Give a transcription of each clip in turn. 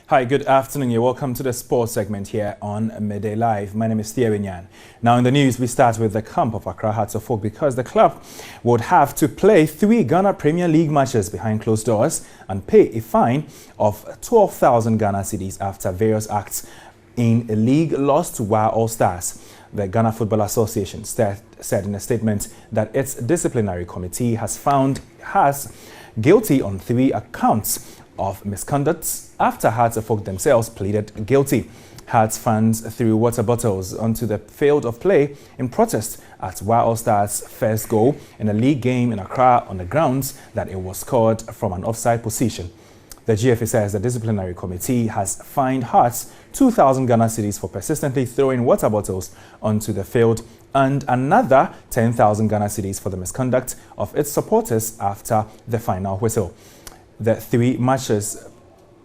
Hi, good afternoon. You're welcome to the sports segment here on Midday Live. My name is Thierry Nyan. Now in the news, we start with the camp of Accra Hearts of Oak because the club would have to play 3 Ghana Premier League matches behind closed doors and pay a fine of 12,000 Ghana cedis after various acts in a league lost to WA All Stars. The Ghana Football Association said in a statement that its disciplinary committee has found guilty on 3 accounts of misconduct after Hearts of Oak themselves pleaded guilty. Hearts fans threw water bottles onto the field of play in protest at WA All Stars' first goal in a league game in Accra on the grounds that it was scored from an offside position. The GFA says the disciplinary committee has fined Hearts 2,000 Ghana cedis for persistently throwing water bottles onto the field and another 10,000 Ghana cedis for the misconduct of its supporters after the final whistle. The 3 matches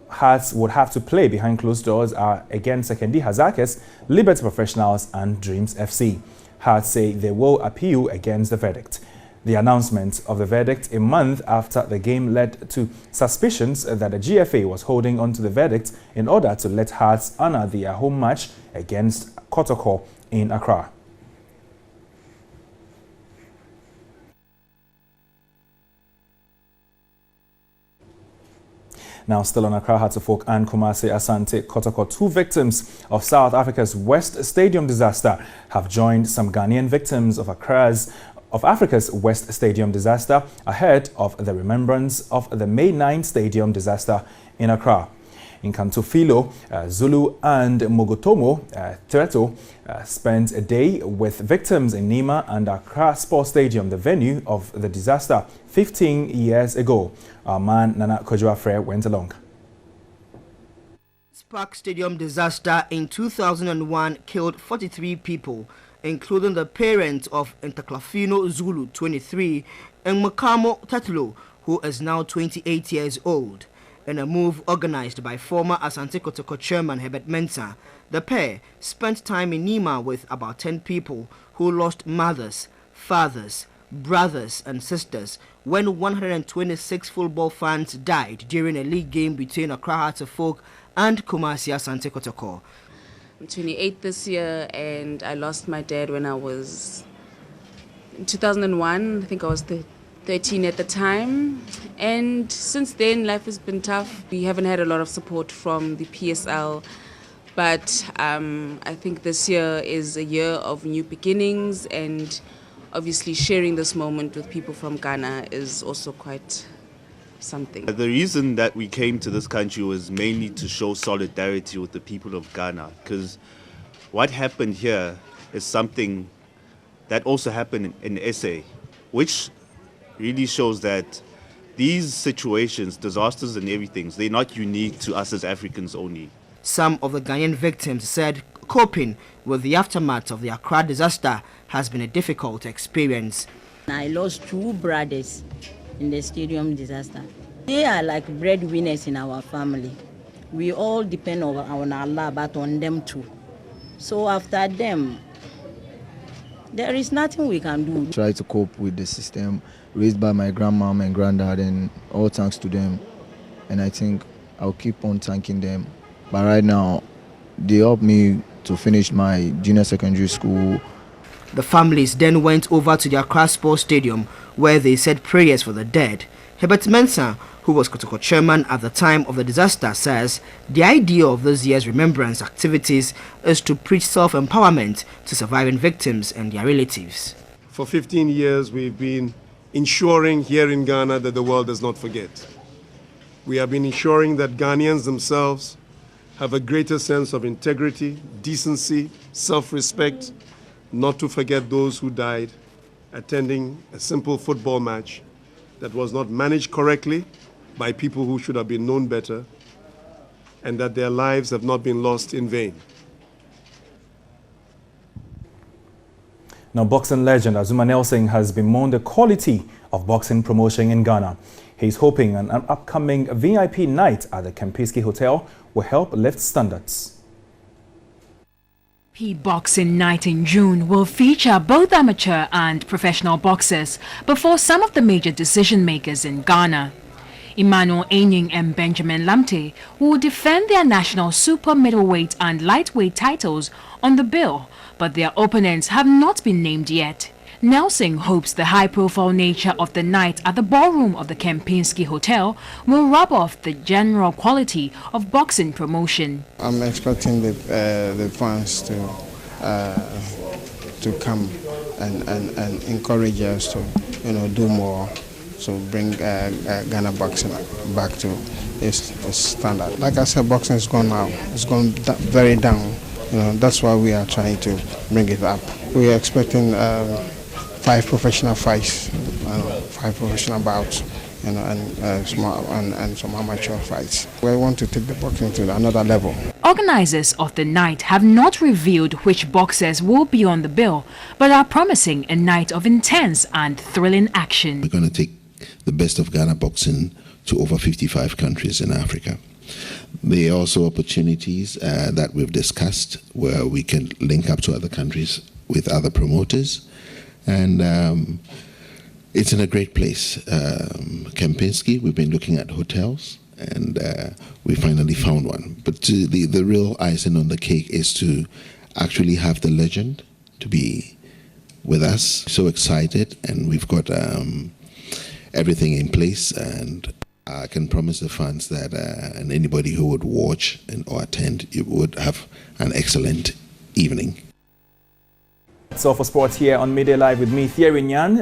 Hearts would have to play behind closed doors are against Sekendi Hazakis, Liberty Professionals and Dreams FC. Hearts say they will appeal against the verdict. The announcement of the verdict a month after the game led to suspicions that the GFA was holding on to the verdict in order to let Hearts honor their home match against Kotoko in Accra. Now still on Accra, Hearts of Oak and Kumasi Asante Kotoko, 2 victims of South Africa's West Stadium disaster have joined some Ghanaian victims of Africa's West Stadium disaster ahead of the remembrance of the May 9 Stadium disaster in Accra. In Kantofilo, Zulu and Mogotomo, Treto spent a day with victims in Nima and Accra Sports Stadium, the venue of the disaster 15 years ago. Our man Nana Kojuafre went along. Park Stadium disaster in 2001 killed 43 people, including the parents of Ntaklafino Zulu, 23, and Makamo Tatulo, who is now 28 years old. In a move organized by former Asante Kotoko chairman Herbert Mensah, the pair spent time in Nima with about 10 people who lost mothers, fathers, brothers and sisters when 126 football fans died during a league game between Accra Hearts of Oak and Kumasi Asante Kotoko. I'm 28 this year and I lost my dad when I was in 2001. I think I was 13 at the time, and since then life has been tough. We haven't had a lot of support from the PSL, but I think this year is a year of new beginnings, and obviously sharing this moment with people from Ghana is also quite something. The reason that we came to this country was mainly to show solidarity with the people of Ghana, because what happened here is something that also happened in SA, which really shows that these situations, disasters and everything, they're not unique to us as Africans only. Some of the Ghanaian victims said coping with the aftermath of the Accra disaster has been a difficult experience. I lost 2 brothers in the stadium disaster. They are like breadwinners in our family. We all depend on Allah, but on them too. So after them, there is nothing we can do. Try to cope with the system raised by my grandmom and granddad, and all thanks to them. And I think I'll keep on thanking them. But right now, they helped me to finish my junior secondary school. The families then went over to the Accra Sports Stadium where they said prayers for the dead. Herbert Mensah, who was Kotoko chairman at the time of the disaster, says the idea of this year's remembrance activities is to preach self-empowerment to surviving victims and their relatives. For 15 years, we've been ensuring here in Ghana that the world does not forget. We have been ensuring that Ghanaians themselves have a greater sense of integrity, decency, self-respect, not to forget those who died attending a simple football match that was not managed correctly by people who should have been known better, and that their lives have not been lost in vain. Now, boxing legend Azumah Nelson has bemoaned the quality of boxing promotion in Ghana. He's hoping an upcoming VIP night at the Kempinski Hotel will help lift standards. Boxing Night in June will feature both amateur and professional boxers before some of the major decision makers in Ghana. Emmanuel Enying and Benjamin Lamte, who will defend their national super middleweight and lightweight titles on the bill, but their opponents have not been named yet. Nelson hopes the high-profile nature of the night at the ballroom of the Kempinski Hotel will rub off the general quality of boxing promotion. I'm expecting the fans to come and encourage us to do more, to bring Ghana boxing back to its standard. Like I said, boxing has gone now. It's gone very down. That's why we are trying to bring it up. We are expecting 5 professional fights, 5 professional bouts, and some amateur fights. We want to take the boxing to another level. Organizers of the night have not revealed which boxers will be on the bill, but are promising a night of intense and thrilling action. We're going to take the best of Ghana boxing to over 55 countries in Africa. There are also opportunities that we've discussed where we can link up to other countries with other promoters. And it's in a great place. Kempinski, we've been looking at hotels, and we finally found one. But the real icing on the cake is to actually have the legend to be with us. So excited, and we've got everything in place, and I can promise the fans that and anybody who would watch or attend, you would have an excellent evening. That's all for sports here on Midday Live with me, Thierry Nyan.